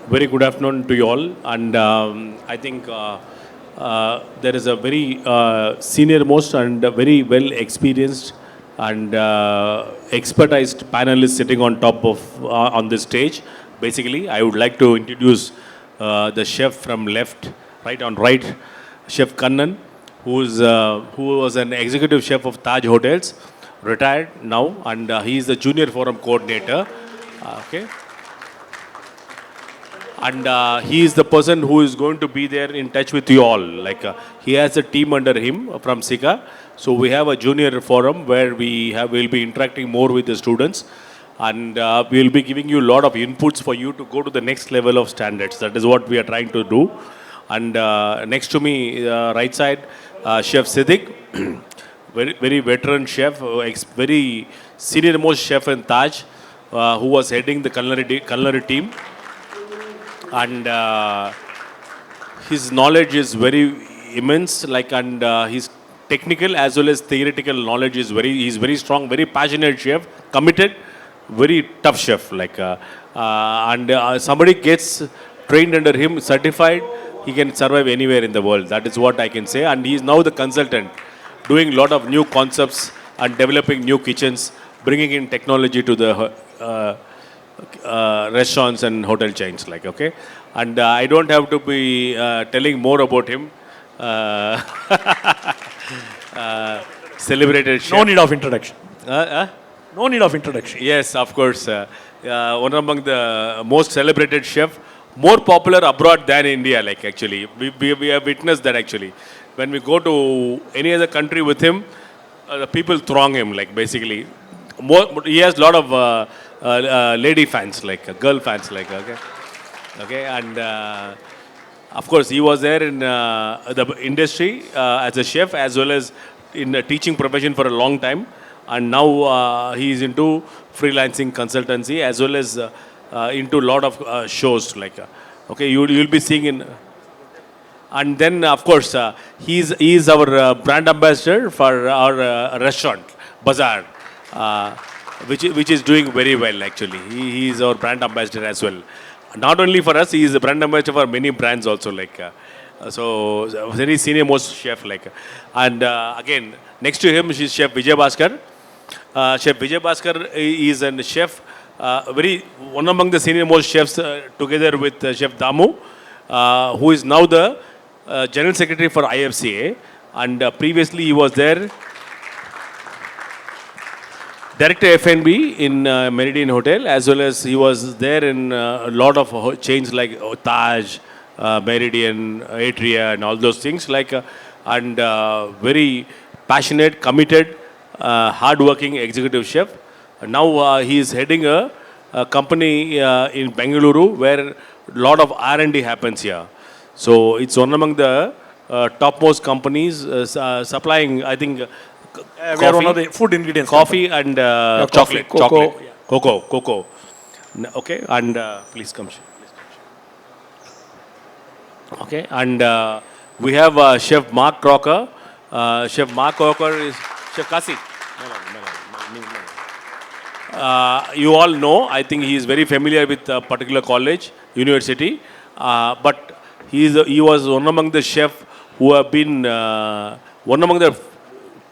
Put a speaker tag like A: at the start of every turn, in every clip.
A: Very good afternoon to you all. And I think there is a very senior most and very well experienced and expertised panelist sitting on top of on this stage. Basically, I would like to introduce the chef from left, right on right, Chef Kannan, who was an executive chef of Taj Hotels, retired now, and he is the junior forum coordinator. Okay. And he is the person who is going to be there in touch with you all. Like he has a team under him from Sika. So we have a junior forum where we'll be interacting more with the students, and we'll be giving you a lot of inputs for you to go to the next level of standards. That is what we are trying to do. And next to me, right side, Chef Siddiq, very veteran chef, very senior most chef in Taj, who was heading the culinary team. And his knowledge is very immense, and his technical as well as theoretical knowledge is he's very strong, very passionate chef, committed, very tough chef, and somebody gets trained under him, certified, he can survive anywhere in the world. That is what I can say. And he is now the consultant, doing a lot of new concepts and developing new kitchens, bringing in technology to the restaurants and hotel chains, okay. And I don't have to be telling more about him. Celebrated chef.
B: No need of introduction. No need of introduction.
A: Yes, of course. One among the most celebrated chef, more popular abroad than India, actually. We have witnessed that, actually. When we go to any other country with him, the people throng him, basically. He has a lot of lady fans, girl fans, okay. And of course, he was there in the industry as a chef as well as in the teaching profession for a long time. And now he is into freelancing consultancy as well as into a lot of shows, okay. You'll be seeing in. And then, of course, he is our brand ambassador for our restaurant, Bazaar. Which is doing very well, actually. He is our brand ambassador as well. Not only for us, he is a brand ambassador for many brands also, so very senior most chef, And again, next to him is Chef Vijay Bhaskar. Chef Vijay Bhaskar is a chef, one among the senior most chefs, together with Chef Damu, who is now the General Secretary for IFCA. And previously he was there, Director F&B in Meridian Hotel, as well as he was there in a lot of chains like Taj, Meridian, Atria, and all those things. And very passionate, committed, hardworking executive chef. Now he is heading a company in Bengaluru where a lot of R&D happens here. So it's one among the topmost companies supplying, I think,
B: we are one of the food ingredients.
A: Coffee and chocolate.
B: Cocoa.
A: Cocoa. Okay, and please come. Okay, and we have Chef Mark Crocker. Chef Mark Crocker is Chef Kasi. You all know, I think he is very familiar with a particular college, university, but he was one among the chefs who have been one among the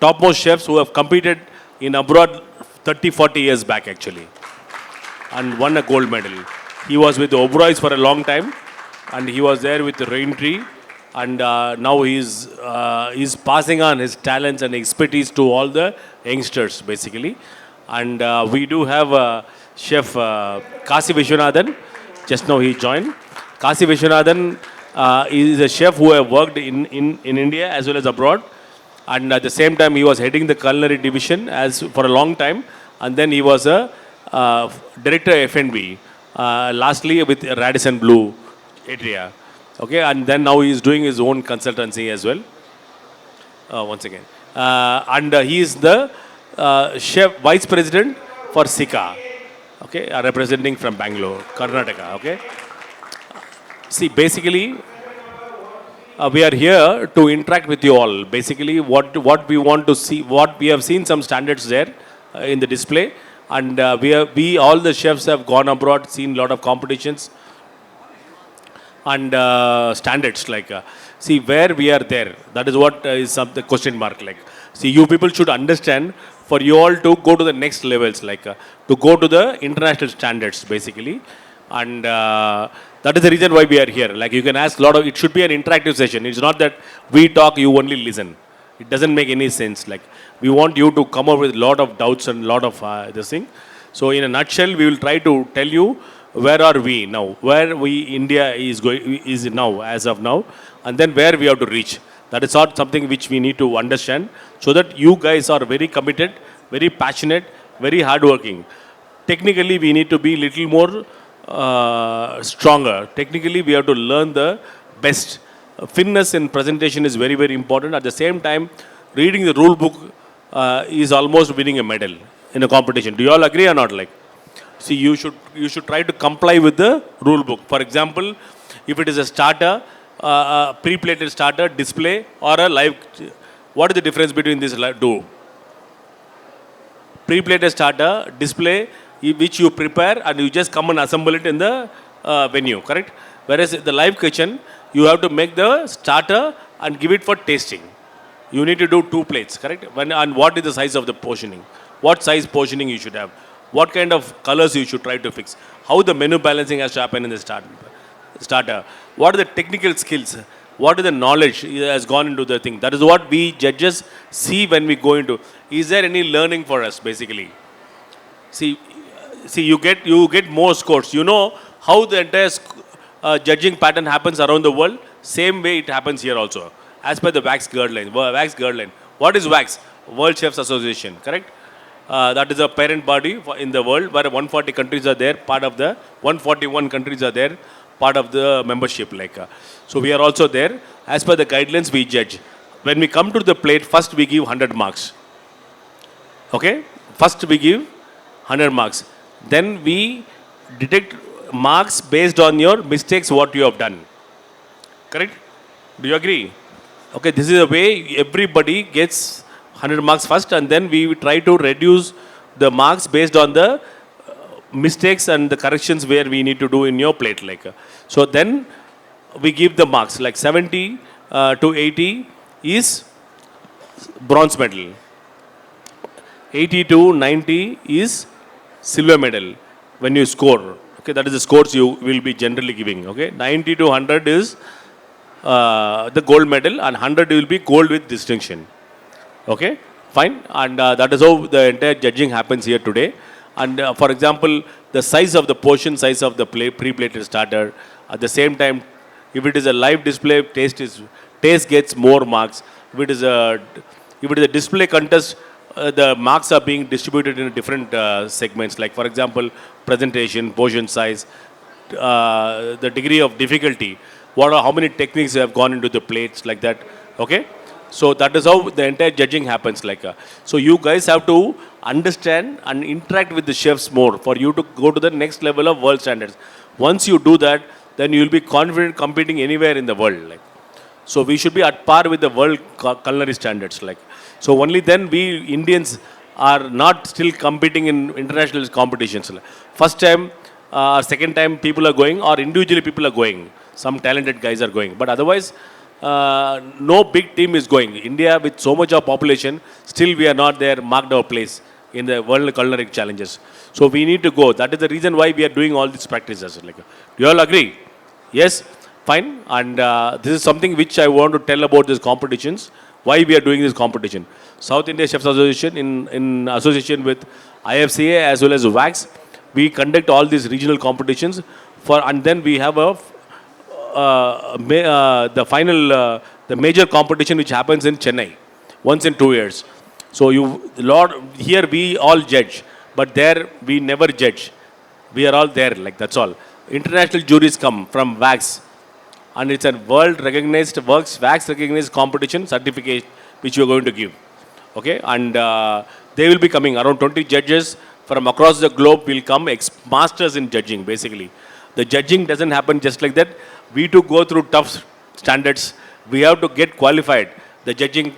A: topmost chefs who have competed in abroad 30-40 years back, actually, and won a gold medal. He was with the Oberoi's for a long time, and he was there with the Raintree, and now he's passing on his talents and expertise to all the youngsters, basically. And we do have Chef Kasi Vishwanathan. Just now he joined. Kasi Vishwanathan is a chef who have worked in India as well as abroad. And at the same time, he was heading the culinary division for a long time. And then he was a director F&B, lastly with Radisson Blue Atria. Okay, and then now he is doing his own consultancy as well. Once again. And he is the chef vice president for Sika. Okay, representing from Bangalore, Karnataka. Okay. See, basically, we are here to interact with you all. Basically, what we want to see, what we have seen some standards there in the display, and we all the chefs have gone abroad, seen a lot of competitions, and standards. Like, see where we are there. That is what is the question mark. Like, see, you people should understand for you all to go to the next levels, like to go to the international standards, basically. And that is the reason why we are here. Like, you can ask a lot of. It should be an interactive session. It's not that we talk, you only listen. It doesn't make any sense. Like, we want you to come up with a lot of doubts and a lot of this thing. So in a nutshell, we will try to tell you where are we now, where we India is going is now as of now, and then where we have to reach. That is not something which we need to understand, so that you guys are very committed, very passionate, very hardworking. Technically, we need to be little more stronger. Technically, we have to learn the best. Fitness in presentation is very, very important. At the same time, reading the rule book is almost winning a medal in a competition. Do you all agree or not? Like, see, you should try to comply with the rule book. For example, if it is a starter, pre-plated starter, display, or a live, what is the difference between these two? Pre-plated starter, display, which you prepare and you just come and assemble it in the venue, correct? Whereas the live kitchen, you have to make the starter and give it for tasting. You need to do 2 plates, correct? And what is the size of the portioning? What size portioning you should have? What kind of colors you should try to fix? How the menu balancing has to happen in the starter? What are the technical skills? What is the knowledge has gone into the thing? That is what we judges see when we go into. Is there any learning for us, basically? See, you get more scores. You know how the entire judging pattern happens around the world. Same way it happens here also, as per the WAX guideline. What is WAX? World Chefs Association, correct? That is a parent body in the world, where 140 countries are there. Part of the 141 countries are there, part of the membership. Like, so we are also there. As per the guidelines, we judge. When we come to the plate, first we give 100 marks. Okay? First we give 100 marks. Then we detect marks based on your mistakes, what you have done. Correct? Do you agree? Okay, this is the way everybody gets 100 marks first, and then we try to reduce the marks based on the mistakes and the corrections where we need to do in your plate. Like, so then we give the marks like 70 to 80 is bronze medal. 80 to 90 is silver medal when you score. Okay, that is the scores you will be generally giving. Okay, 90 to 100 is the gold medal, and 100 will be gold with distinction. Okay, fine. And that is how the entire judging happens here today. And for example, the size of the portion size of the pre-plated starter. At the same time, if it is a live display, taste gets more marks. If it is a display contest, the marks are being distributed in different segments. Like, for example, presentation, portion size, the degree of difficulty, how many techniques have gone into the plates, like that. Okay, so that is how the entire judging happens. Like, so you guys have to understand and interact with the chefs more for you to go to the next level of world standards. Once you do that, then you will be confident competing anywhere in the world. Like, so we should be at par with the world culinary standards. Like, so only then we Indians are not still competing in international competitions. First time or second time people are going, or individually people are going. Some talented guys are going, but otherwise no big team is going. India, with so much of population, still we are not there, marked our place in the world culinary challenges. So we need to go. That is the reason why we are doing all these practices. Like, do you all agree? Yes? Fine. And this is something which I want to tell about these competitions. Why we are doing this competition. South India Chefs Association, in association with IFCA as well as WAX, we conduct all these regional competitions and then we have the final, the major competition which happens in Chennai once in 2 years. So here we all judge, but there we never judge. We are all there, like, that's all. International juries come from WAX, and it's a world recognized, WAX recognized competition certificate which we are going to give. Okay, and they will be coming, around 20 judges from across the globe will come, masters in judging, basically. The judging doesn't happen just like that. We to go through tough standards. We have to get qualified. The judging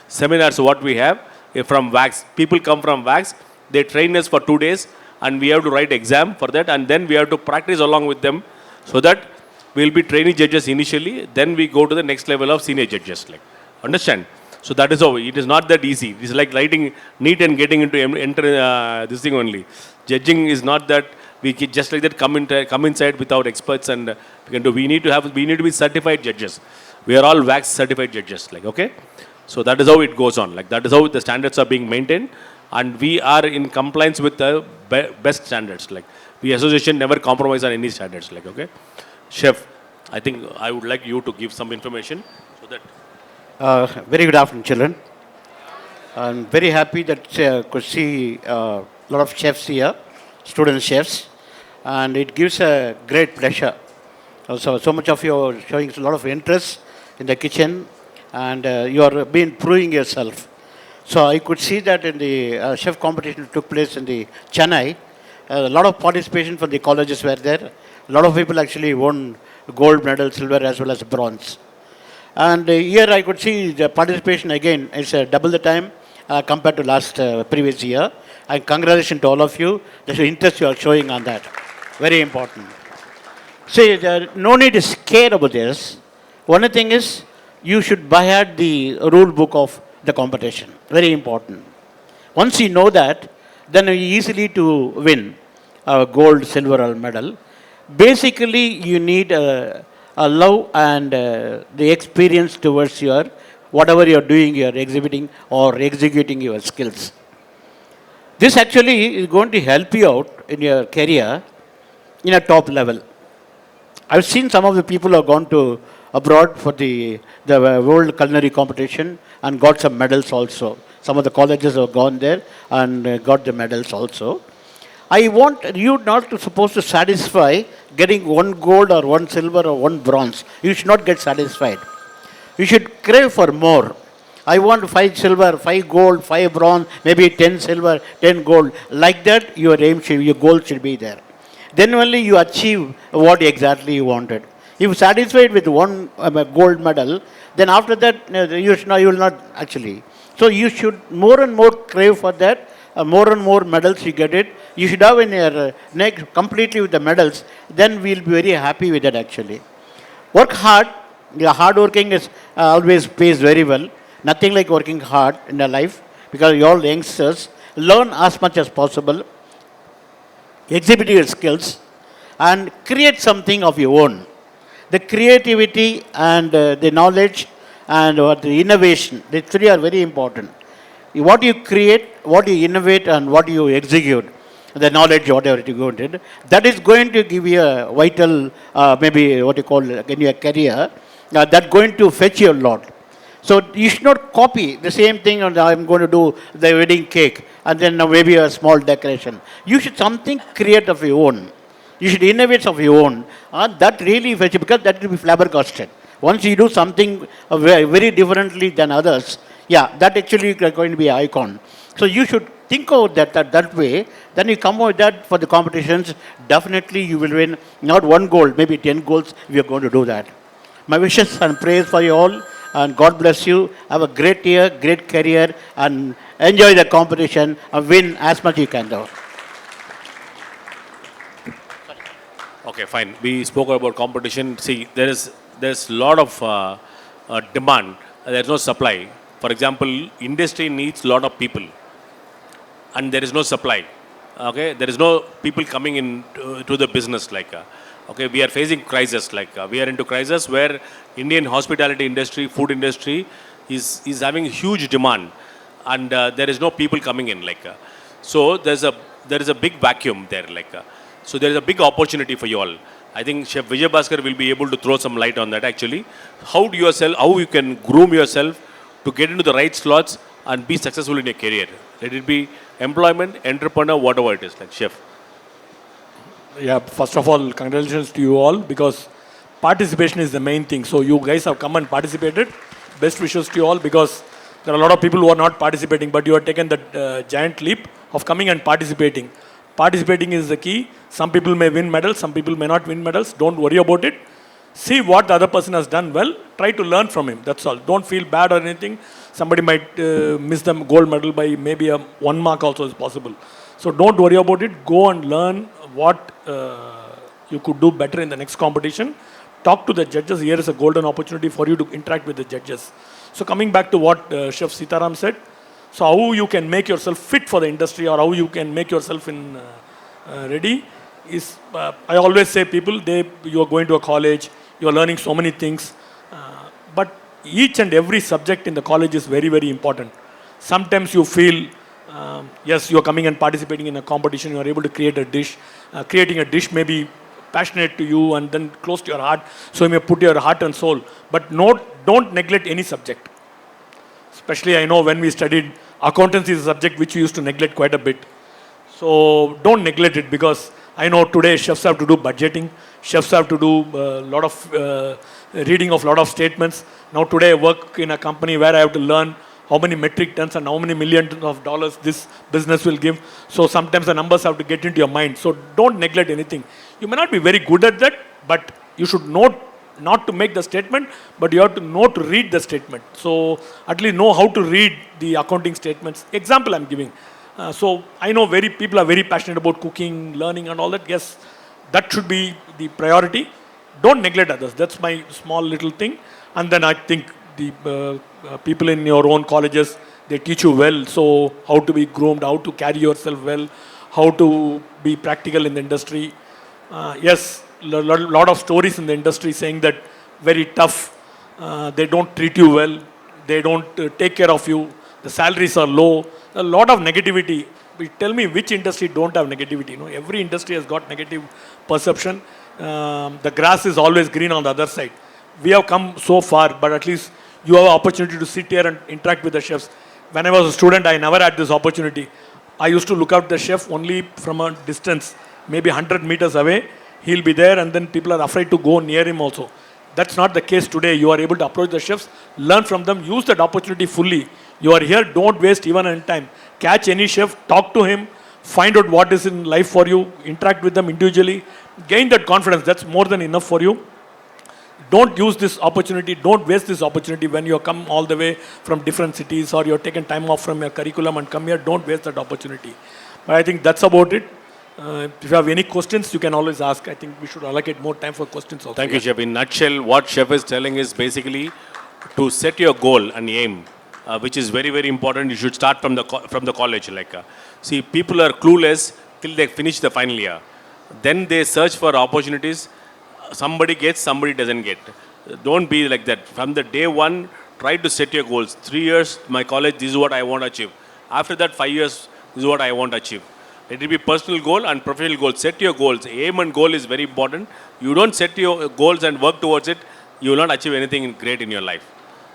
A: seminars what we have from WAX. People come from WAX. They train us for 2 days, and we have to write exam for that, and then we have to practice along with them, so that we'll be trainee judges initially, then we go to the next level of senior judges. Like, understand? So that is how it is not that easy. It is like writing NEET and getting into enter this thing only. Judging is not that we can just like that come inside without experts and we can do. We need to be certified judges. We are all wax certified judges. Like, okay, so that is how it goes on. Like, that is how the standards are being maintained, and we are in compliance with the best standards. Like, we association never compromise on any standards. Like, okay, Chef, I think I would like you to give some information so that.
C: Very good afternoon, children. I'm very happy that could see a lot of chefs here, student chefs, and it gives a great pleasure. Also, so much of you are showing a lot of interest in the kitchen, and you are being proving yourself. So I could see that in the chef competition took place in the Chennai. A lot of participation from the colleges were there. A lot of people actually won gold medal, silver as well as bronze. And here I could see the participation again is double the time compared to last previous year. And congratulations to all of you. There's an interest you are showing on that. Very important. See, no need to scare about this. One thing is you should buy out the rule book of the competition. Very important. Once you know that, then you easily to win gold, silver or medal. Basically, you need a love and the experience towards your whatever you are doing, you are exhibiting or executing your skills. This actually is going to help you out in your career in a top level. I've seen some of the people who have gone to abroad for the World Culinary Competition and got some medals also. Some of the colleges have gone there and got the medals also. I want you not to supposed to satisfy getting one gold or one silver or one bronze. You should not get satisfied. You should crave for more. I want 5 silver, 5 gold, 5 bronze, maybe 10 silver, 10 gold. Like that, your goal should be there. Then only you achieve what exactly you wanted. If you are satisfied with one gold medal, then after that, you will not actually. So you should more and more crave for that. More and more medals you get it. You should have in your neck completely with the medals. Then we'll be very happy with that actually. Work hard. Your hard working is always pays very well. Nothing like working hard in your life because you're all youngsters. Learn as much as possible. Exhibit your skills and create something of your own. The creativity and the knowledge and the innovation, the three are very important. What you create, what you innovate, and what you execute, the knowledge, whatever you go into, that is going to give you a vital, maybe what you call in your career, that's going to fetch you a lot. So you should not copy the same thing, and I'm going to do the wedding cake, and then maybe a small decoration. You should something create of your own. You should innovate of your own. That really fetch you, because that will be flabbergasted. Once you do something very differently than others, yeah, that actually is going to be an icon. So you should think of that way. Then you come with that for the competitions. Definitely you will win not one gold, maybe 10 golds if you're going to do that. My wishes and prayers for you all. And God bless you. Have a great year, great career, and enjoy the competition and win as much you can do.
A: Okay, fine. We spoke about competition. See, there's a lot of demand. There's no supply. For example, industry needs a lot of people, and there is no supply. Okay, there is no people coming in to the business. Like, okay, we are facing crisis. Like, we are into crisis where Indian hospitality industry, food industry, is having huge demand, and there is no people coming in. Like, so there is a big vacuum there. Like, so there is a big opportunity for you all. I think Chef Vijay Bhaskar will be able to throw some light on that actually. How you can groom yourself to get into the right slots and be successful in your career. Let it be employment, entrepreneur, whatever it is, like Chef.
B: Yeah, first of all, congratulations to you all because participation is the main thing. So you guys have come and participated. Best wishes to you all because there are a lot of people who are not participating, but you have taken that giant leap of coming and participating. Participating is the key. Some people may win medals, some people may not win medals. Don't worry about it. See what the other person has done well. Try to learn from him. That's all. Don't feel bad or anything. Somebody might miss the gold medal by maybe 1 mark also is possible. So don't worry about it. Go and learn what you could do better in the next competition. Talk to the judges. Here is a golden opportunity for you to interact with the judges. So coming back to what Chef Sitaram said, so how you can make yourself fit for the industry or how you can make yourself in ready is, I always say people, you are going to a college, you are learning so many things, but each and every subject in the college is very, very important. Sometimes you feel, yes, you are coming and participating in a competition, you are able to create a dish. Creating a dish may be passionate to you and then close to your heart, so you may put your heart and soul, but don't neglect any subject. Especially I know when we studied, accountancy is a subject which we used to neglect quite a bit. So don't neglect it, because I know today chefs have to do budgeting, chefs have to do a lot of reading of lot of statements. Now today I work in a company where I have to learn how many metric tons and how many millions of dollars this business will give. So sometimes the numbers have to get into your mind. So don't neglect anything. You may not be very good at that, but you should know not to make the statement, but you have to know to read the statement. So at least know how to read the accounting statements. Example I'm giving. So I know people are very passionate about cooking, learning and all that. Yes, that should be the priority. Don't neglect others. That's my small little thing. And then I think the people in your own colleges, they teach you well. So how to be groomed, how to carry yourself well, how to be practical in the industry. Yes, lot of stories in the industry saying that very tough. They don't treat you well. They don't take care of you. The salaries are low. A lot of negativity. Tell me which industry don't have negativity. You know, every industry has got negative perception. The grass is always green on the other side. We have come so far, but at least you have an opportunity to sit here and interact with the chefs. When I was a student, I never had this opportunity. I used to look out the chef only from a distance, maybe 100 meters away. He'll be there and then people are afraid to go near him also. That's not the case today. You are able to approach the chefs, learn from them, use that opportunity fully. You are here, don't waste even any time. Catch any chef, talk to him, find out what is in life for you, interact with them individually, gain that confidence. That's more than enough for you. Don't use this opportunity, don't waste this opportunity when you come all the way from different cities or you're taken time off from your curriculum and come here. Don't waste that opportunity. But I think that's about it. If you have any questions, you can always ask. I think we should allocate more time for questions also.
A: Thank you, Chef. In nutshell, what Chef is telling is basically to set your goal and aim, which is very, very important. You should start from the college. See, people are clueless till they finish the final year. Then they search for opportunities. Somebody gets, somebody doesn't get. Don't be like that. From the day one, try to set your goals. 3 years, my college, this is what I want to achieve. After that, 5 years, this is what I want to achieve. It will be personal goal and professional goal. Set your goals. Aim and goal is very important. You don't set your goals and work towards it, you will not achieve anything great in your life.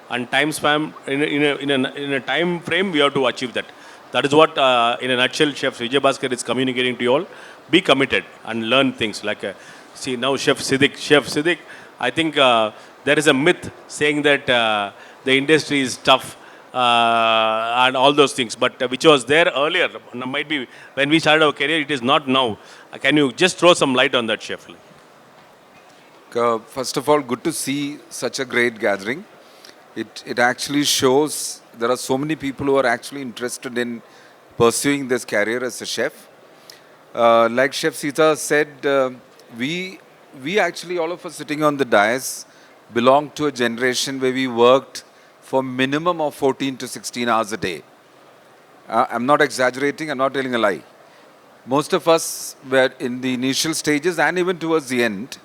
A: And time span, in a time frame, we have to achieve that. That is what, in a nutshell, Chef Vijay Bhaskar is communicating to you all. Be committed and learn things. See, now Chef Siddiq, I think there is a myth saying that the industry is tough. And all those things, but which was there earlier, might be when we started our career, it is not now. Can you just throw some light on that, Chef?
D: First of all, good to see such a great gathering. It actually shows there are so many people who are actually interested in pursuing this career as a chef. Like Chef Sita said, we actually, all of us sitting on the dais, belong to a generation where we worked for minimum of 14 to 16 hours a day. I'm not exaggerating, I'm not telling a lie. Most of us were in the initial stages and even towards the end.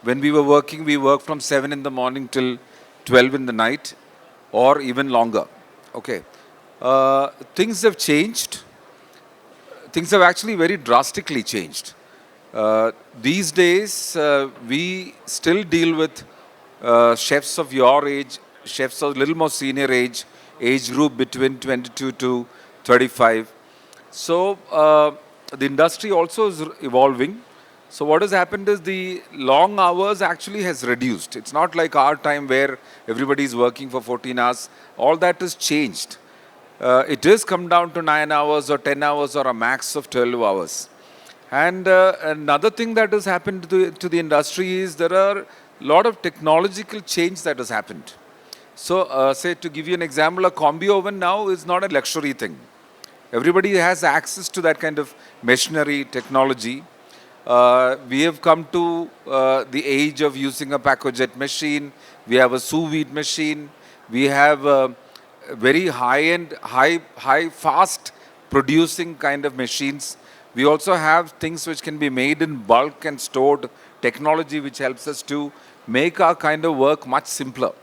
D: When we were working, we worked from 7 in the morning till 12 in the night or even longer. Okay. Things have changed. Things have actually very drastically changed. These days, we still deal with chefs of your age, chefs of a little more senior age group between 22 to 35. So the industry also is evolving. So what has happened is the long hours actually has reduced. It's not like our time where everybody is working for 14 hours. All that has changed. It has come down to 9 hours or 10 hours or a max of 12 hours. And another thing that has happened to the industry is there are a lot of technological change that has happened. So, say to give you an example, a combi oven now is not a luxury thing. Everybody has access to that kind of machinery, technology. We have come to the age of using a Pacojet machine. We have a sous vide machine. We have very high-end, fast producing kind of machines. We also have things which can be made in bulk and stored, technology which helps us to make our kind of work much simpler.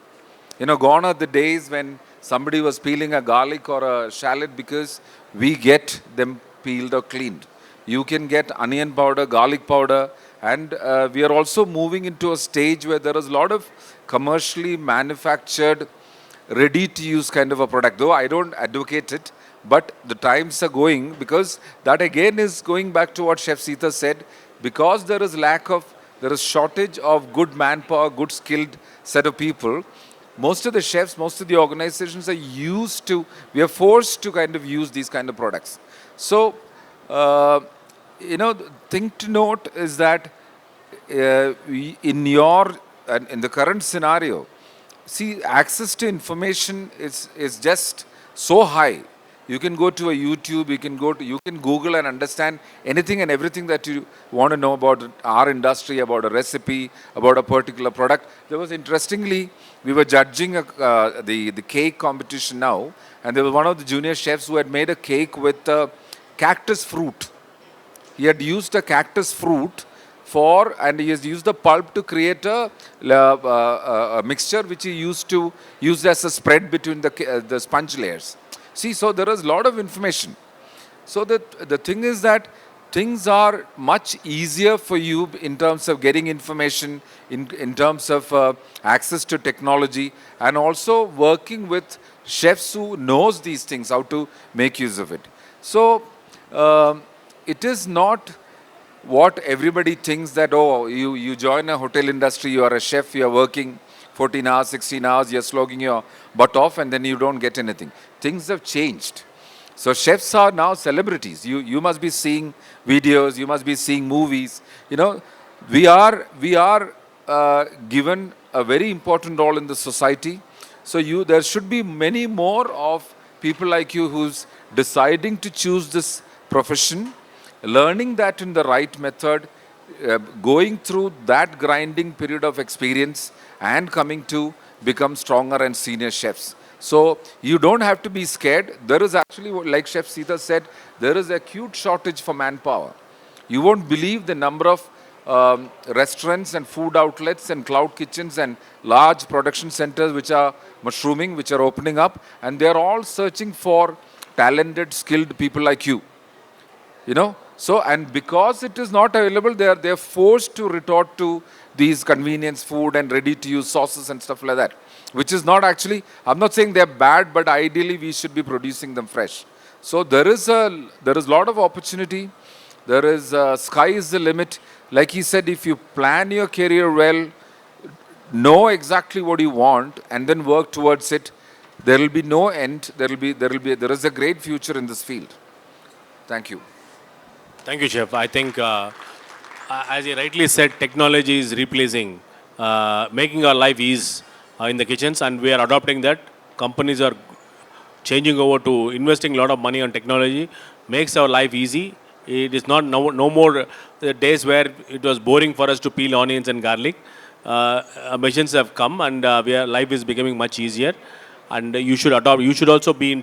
D: Gone are the days when somebody was peeling a garlic or a shallot because we get them peeled or cleaned. You can get onion powder, garlic powder, and we are also moving into a stage where there is a lot of commercially manufactured, ready to use kind of a product. Though I don't advocate it, but the times are going, because that again is going back to what Chef Sita said, because there is shortage of good manpower, good skilled set of people. Most of the chefs, most of the organizations we are forced to kind of use these kind of products. So, the thing to note is that in the current scenario, see, access to information is just so high. You can go to a YouTube, you can Google and understand anything and everything that you want to know about our industry, about a recipe, about a particular product. There was, interestingly, we were judging the cake competition now, and there was one of the junior chefs who had made a cake with cactus fruit. He had used a cactus fruit and he has used the pulp to create a mixture which he used as a spread between the sponge layers. See, so there is a lot of information. So the thing is that things are much easier for you in terms of getting information, in terms of access to technology, and also working with chefs who knows these things, how to make use of it. So it is not what everybody thinks that, oh, you join a hotel industry, you are a chef, you are working 14 hours, 16 hours, you're slogging your butt off, and then you don't get anything. Things have changed. So chefs are now celebrities. You must be seeing videos, you must be seeing movies. We are given a very important role in the society. So there should be many more of people like you who's deciding to choose this profession, learning that in the right method, going through that grinding period of experience, and coming to become stronger and senior chefs. So you don't have to be scared. There is actually, like Chef Sita said, there is acute shortage for manpower. You won't believe the number of restaurants and food outlets and cloud kitchens and large production centers which are mushrooming, which are opening up, and they're all searching for talented, skilled people like you. So, and because it is not available, they're forced to resort to these convenience food and ready to use sauces and stuff like that, which is not actually, I'm not saying they're bad, but ideally we should be producing them fresh. So there is a lot of opportunity. There is sky is the limit. Like he said, if you plan your career well, know exactly what you want, and then work towards it, there will be no end. There is a great future in this field. Thank you.
A: Thank you, Chef. I think, as he rightly said, technology is replacing, making our life easy in the kitchens, and we are adopting that. Companies are changing over to investing a lot of money on technology, makes our life easy. It is not no more days where it was boring for us to peel onions and garlic. Machines have come, and life is becoming much easier. And you should adopt. You should also be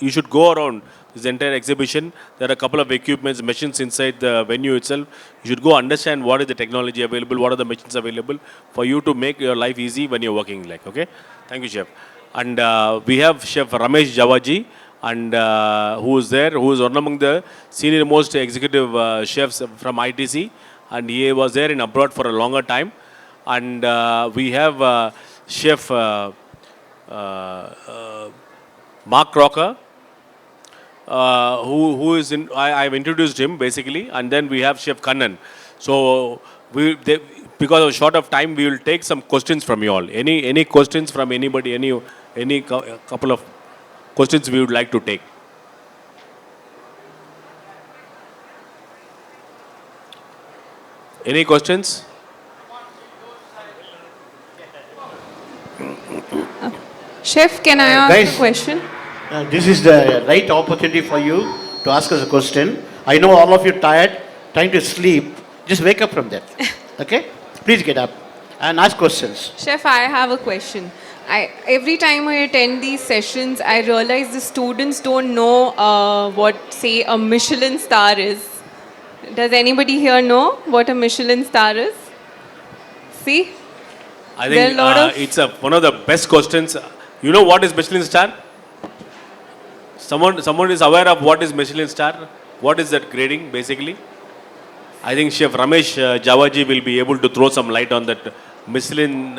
A: you should go around this entire exhibition. There are a couple of equipments, machines inside the venue itself. You should go understand what is the technology available, what are the machines available for you to make your life easy when you're working. Okay. Thank you, Chef. And we have Chef Ramesh Jawaji, and who is there, who is one among the senior most executive chefs from ITC, and he was there in abroad for a longer time. And we have Chef Mark Crocker, who is in. I've introduced him basically, and then we have Chef Kannan. So because of short of time, we will take some questions from you all. Any questions from anybody? Any couple of questions we would like to take. Any questions?
E: Chef, can I ask a question?
C: This is the right opportunity for you to ask us a question. I know all of you tired, trying to sleep. Just wake up from that. Okay? Please get up and ask questions.
E: Chef, I have a question. Every time I attend these sessions, I realize the students don't know what, say, a Michelin star is. Does anybody here know what a Michelin star is? See?
A: I
E: There
A: think
E: are a lot of-
A: it's one of the best questions. You know what is Michelin star? Someone is aware of what is Michelin star? What is that grading basically? I think Chef Ramesh Javaji will be able to throw some light on that Michelin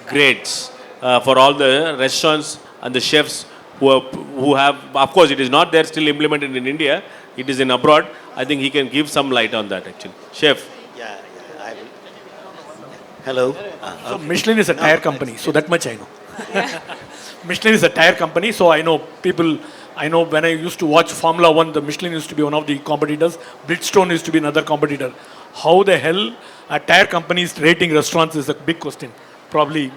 A: grades for all the restaurants and the chefs who have, of course, it is not there still implemented in India. It is in abroad. I think he can give some light on that actually. Chef.
F: Yeah, I will. Hello.
B: So Michelin is a tire company, so that much I know. Michelin is a tire company, so I know people. I know when I used to watch Formula One, the Michelin used to be one of the competitors. Bridgestone used to be another competitor. How the hell a tire company is rating restaurants is a big question, probably.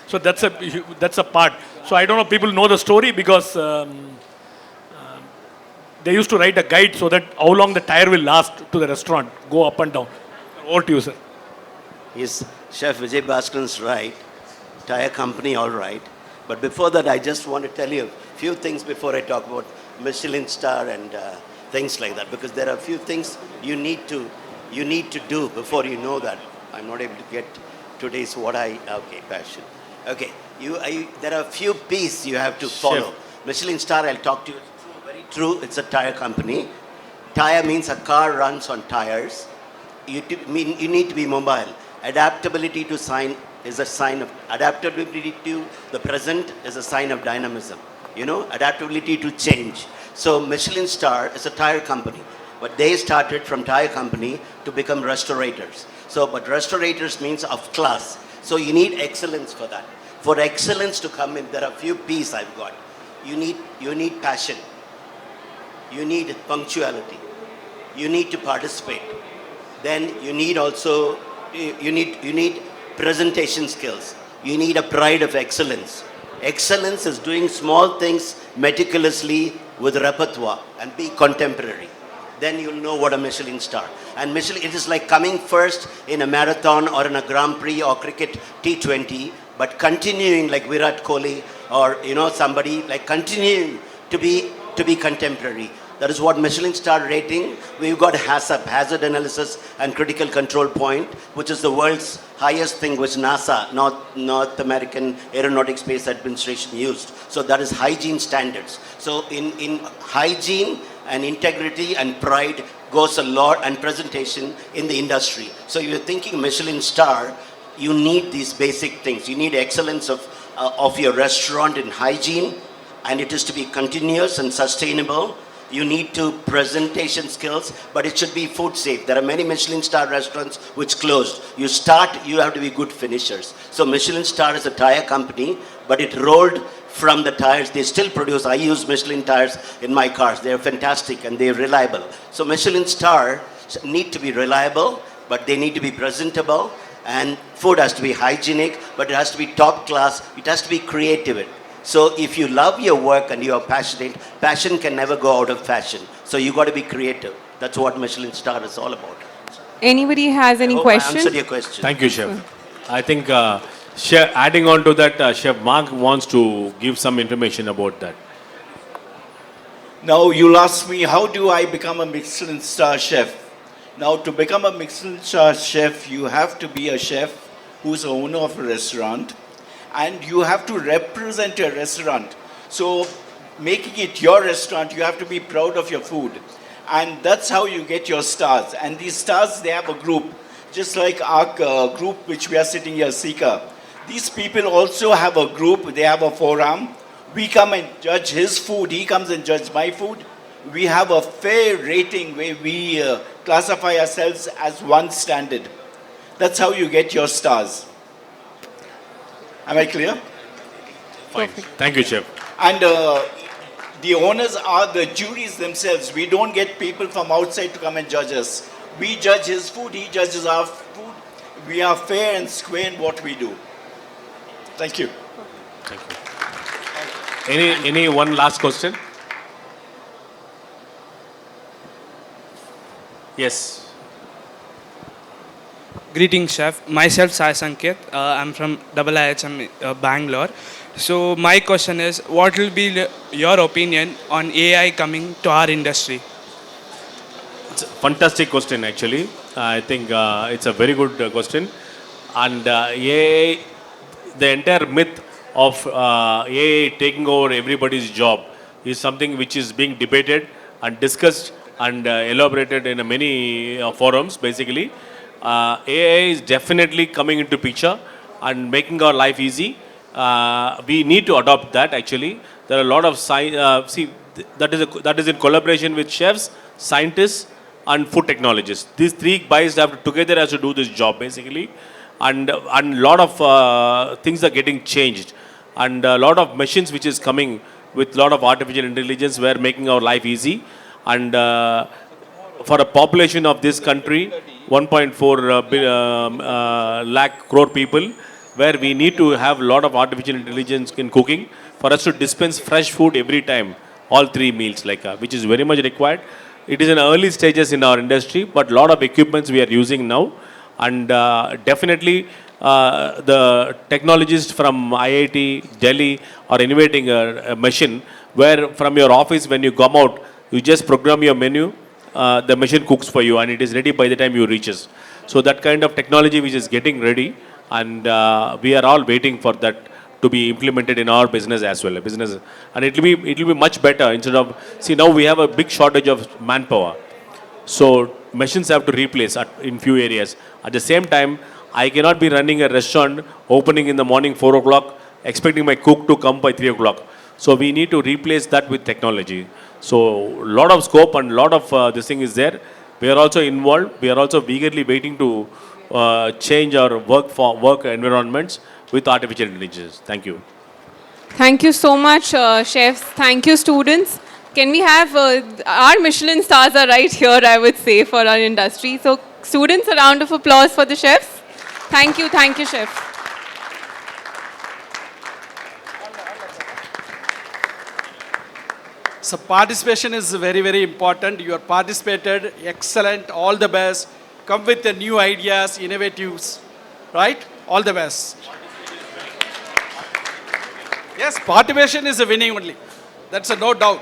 B: So that's a part. So I don't know. People know the story because they used to write a guide so that how long the tire will last to the restaurant, go up and down. Over to you, sir.
F: Yes, Chef Vijay Bhaskaran's right. Tire company, all right. But before that, I just want to tell you a few things before I talk about Michelin star and things like that. Because there are a few things you need to do before you know that. I'm not able to get today's passion. Okay, there are a few P's you have to follow. Michelin star, I'll talk to you. It's true, very true. It's a tire company. Tire means a car runs on tires. You need to be mobile. Adaptability to sign is a sign of adaptability to the present is a sign of dynamism. Adaptability to change. So Michelin star is a tire company, but they started from tire company to become restaurators. So, but restaurators means of class. So you need excellence for that. For excellence to come in, there are a few P's I've got. You need passion. You need punctuality. You need to participate. Then you need also you need presentation skills. You need a pride of excellence. Excellence is doing small things meticulously with repertoire and be contemporary. Then you'll know what a Michelin star. And Michelin, it is like coming first in a marathon or in a Grand Prix or cricket T20, but continuing like Virat Kohli or somebody like continuing to be contemporary. That is what Michelin star rating. We've got HACCP, Hazard Analysis and Critical Control Point, which is the world's highest thing which NASA, North American Aeronautics Space Administration used. So that is hygiene standards. So in hygiene and integrity and pride goes a lot, and presentation in the industry. So you're thinking Michelin star, you need these basic things. You need excellence of your restaurant in hygiene, and it is to be continuous and sustainable. You need to presentation skills, but it should be food safe. There are many Michelin star restaurants which closed. You have to be good finishers. So Michelin star is a tire company, but it rolled from the tires. They still produce. I use Michelin tires in my cars. They're fantastic and they're reliable. So Michelin star need to be reliable, but they need to be presentable, and food has to be hygienic, but it has to be top class. It has to be creative. So if you love your work and you are passionate, passion can never go out of fashion. So you got to be creative. That's what Michelin star is all about.
E: Anybody has any
F: I
E: question?
F: answered your question.
A: Thank you, Chef. I think Chef, adding on to that, Chef Mark wants to give some information about that.
G: Now you'll ask me, how do I become a Michelin star chef? Now to become a Michelin star chef, you have to be a chef who's the owner of a restaurant, and you have to represent your restaurant. So making it your restaurant, you have to be proud of your food. And that's how you get your stars. And these stars, they have a group, just like our group which we are sitting here, Sika. These people also have a group, they have a forum. We come and judge his food, he comes and judge my food. We have a fair rating where we classify ourselves as one standard. That's how you get your stars. Am I clear?
A: Fine. Thank you, Chef.
G: And the owners are the juries themselves. We don't get people from outside to come and judge us. We judge his food, he judges our food. We are fair and square in what we do. Thank you.
A: Thank you. Any one last question? Yes.
H: Greetings, chef. Myself, Sai Sanket. I'm from IIHM Bangalore. So my question is, what will be your opinion on AI coming to our industry?
A: It's a fantastic question, actually. I think it's a very good question. And AI, the entire myth of AI taking over everybody's job is something which is being debated and discussed and elaborated in many forums, basically. AI is definitely coming into picture and making our life easy. We need to adopt that, actually. There are a lot of that is in collaboration with chefs, scientists, and food technologists. These three guys have together has to do this job, basically, and lot of things are getting changed, and a lot of machines which is coming with lot of artificial intelligence were making our life easy, and for a population of this country, 1.4 lakh crore people, where we need to have a lot of artificial intelligence in cooking for us to dispense fresh food every time, all three meals, like which is very much required. It is in early stages in our industry, but lot of equipments we are using now, and definitely the technologists from IIT Delhi are innovating a machine where from your office when you come out, you just program your menu, the machine cooks for you and it is ready by the time you reaches. So that kind of technology which is getting ready, and we are all waiting for that to be implemented in our business as well. Business, and it will be much better instead of, see, now we have a big shortage of manpower. So machines have to replace in few areas. At the same time, I cannot be running a restaurant opening in the morning 4 o'clock, expecting my cook to come by 3 o'clock. So we need to replace that with technology. So lot of scope and lot of this thing is there. We are also involved. We are also eagerly waiting to change our work environments with artificial intelligence. Thank you.
E: Thank you so much, chefs. Thank you, students. Can we have our Michelin stars are right here, I would say, for our industry. So, students, a round of applause for the chefs. Thank you, chefs.
I: So participation is very, very important. You are participated, excellent, all the best. Come with the new ideas, innovatives, right? All the best. Yes, participation is a winning only. That's a no doubt.